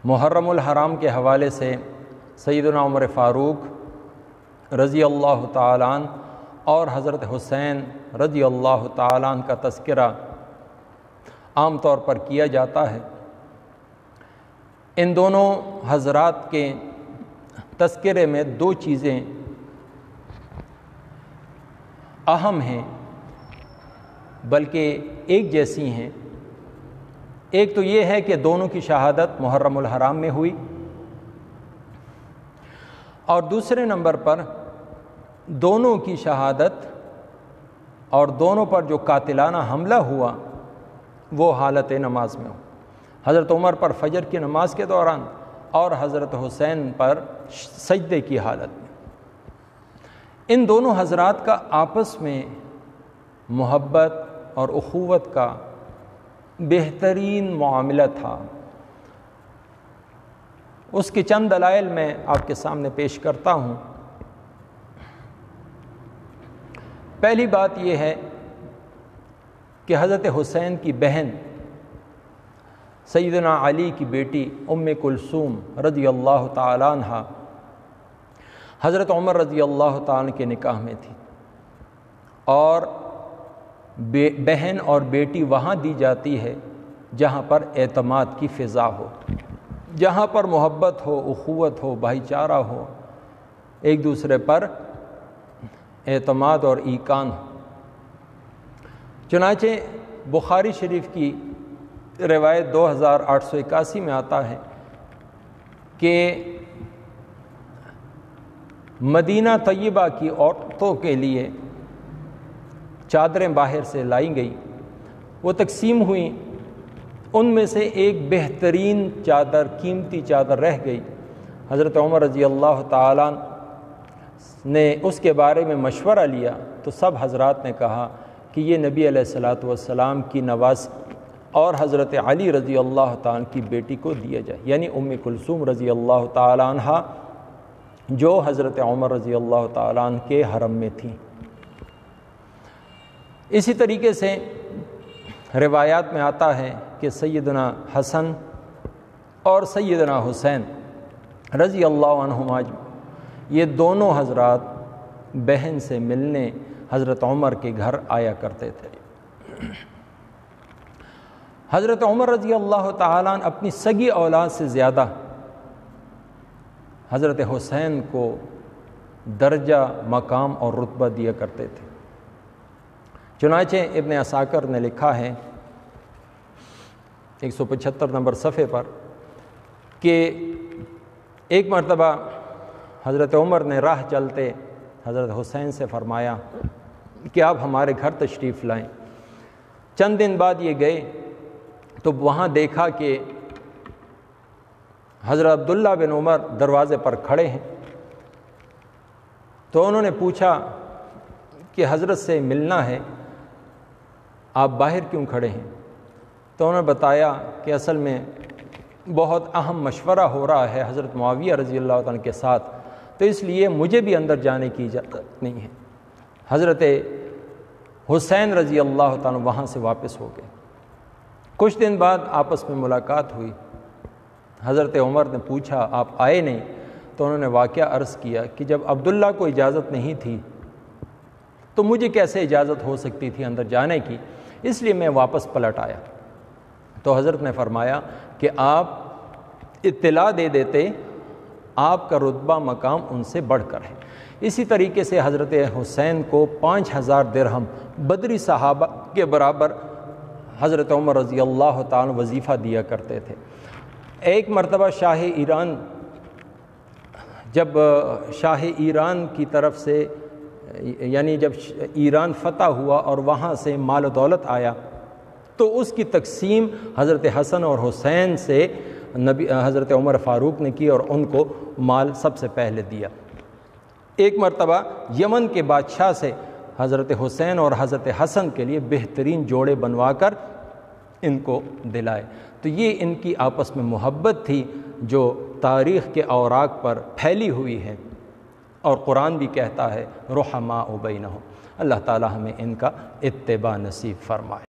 محرم الحرام کے حوالے سے سیدنا عمر فاروق رضی اللہ تعالیٰ عنہ اور حضرت حسین رضی اللہ تعالیٰ عنہ کا تذکرہ عام طور پر کیا جاتا ہے۔ ان دونوں حضرات کے تذکرے میں دو چیزیں اہم ہیں، بلکہ ایک جیسی ہیں۔ ایک تو یہ ہے کہ دونوں کی شہادت محرم الحرام میں ہوئی، اور دوسرے نمبر پر دونوں کی شہادت اور دونوں پر جو قاتلانہ حملہ ہوا وہ حالت نماز میں ہو، حضرت عمر پر فجر کی نماز کے دوران اور حضرت حسین پر سجدے کی حالت میں۔ ان دونوں حضرات کا آپس میں محبت اور اخوت کا بہترین معاملہ تھا۔ اس کے چند دلائل میں آپ کے سامنے پیش کرتا ہوں۔ پہلی بات یہ ہے کہ حضرت حسین کی بہن سیدنا علی کی بیٹی ام کلثوم رضی اللہ تعالیٰ عنہ حضرت عمر رضی اللہ تعالیٰ عنہ کے نکاح میں تھی، اور بہن اور بیٹی وہاں دی جاتی ہے جہاں پر اعتماد کی فضا ہو، جہاں پر محبت ہو، اخوت ہو، بھائی چارہ ہو، ایک دوسرے پر اعتماد اور ایقان ہو۔ چنانچہ بخاری شریف کی روایت 2881 میں آتا ہے کہ مدینہ طیبہ کی عورتوں کے لیے چادریں باہر سے لائی گئی، وہ تقسیم ہوئیں، ان میں سے ایک بہترین چادر، قیمتی چادر رہ گئی۔ حضرت عمر رضی اللہ تعالیٰ نے اس کے بارے میں مشورہ لیا تو سب حضرات نے کہا کہ یہ نبی علیہ الصلوۃ والسلام کی نواسی اور حضرت علی رضی اللہ تعالیٰ کی بیٹی کو دیا جائے، یعنی ام کلثوم رضی اللہ تعالیٰ عنہ جو حضرت عمر رضی اللہ تعالیٰ عنہ کے حرم میں تھی۔ اسی طریقے سے روایات میں آتا ہے کہ سیدنا حسن اور سیدنا حسین رضی اللہ عنہما یہ دونوں حضرات بہن سے ملنے حضرت عمر کے گھر آیا کرتے تھے۔ حضرت عمر رضی اللہ تعالیٰ عنہ اپنی سگی اولاد سے زیادہ حضرت حسین کو درجہ، مقام اور رتبہ دیا کرتے تھے۔ چنانچہ ابن عساکر نے لکھا ہے 175 نمبر صفحے پر کہ ایک مرتبہ حضرت عمر نے راہ چلتے حضرت حسین سے فرمایا کہ آپ ہمارے گھر تشریف لائیں۔ چند دن بعد یہ گئے تو وہاں دیکھا کہ حضرت عبداللہ بن عمر دروازے پر کھڑے ہیں، تو انہوں نے پوچھا کہ حضرت سے ملنا ہے، آپ باہر کیوں کھڑے ہیں؟ تو انہوں نے بتایا کہ اصل میں بہت اہم مشورہ ہو رہا ہے حضرت معاویہ رضی اللہ عنہ کے ساتھ، تو اس لیے مجھے بھی اندر جانے کی اجازت نہیں ہے۔ حضرت حسین رضی اللہ تعالیٰ وہاں سے واپس ہو گئے۔ کچھ دن بعد آپس میں ملاقات ہوئی، حضرت عمر نے پوچھا آپ آئے نہیں؟ تو انہوں نے واقعہ عرض کیا کہ جب عبداللہ کو اجازت نہیں تھی تو مجھے کیسے اجازت ہو سکتی تھی اندر جانے کی، اس لیے میں واپس پلٹ آیا۔ تو حضرت نے فرمایا کہ آپ اطلاع دے دیتے، آپ کا رتبہ مقام ان سے بڑھ کر ہے۔ اسی طریقے سے حضرت حسین کو 5000 درہم بدری صحابہ کے برابر حضرت عمر رضی اللہ تعالیٰ وظیفہ دیا کرتے تھے۔ ایک مرتبہ شاہ ایران، جب شاہ ایران کی طرف سے یعنی جب ایران فتح ہوا اور وہاں سے مال و دولت آیا تو اس کی تقسیم حضرت حسن اور حسین سے حضرت عمر فاروق نے کی اور ان کو مال سب سے پہلے دیا۔ ایک مرتبہ یمن کے بادشاہ سے حضرت حسین اور حضرت حسن کے لیے بہترین جوڑے بنوا کر ان کو دلائے۔ تو یہ ان کی آپس میں محبت تھی جو تاریخ کے اوراق پر پھیلی ہوئی ہے، اور قرآن بھی کہتا ہے رحماء بینہم۔ اللہ تعالی ہمیں ان کا اتباع نصیب فرمائے۔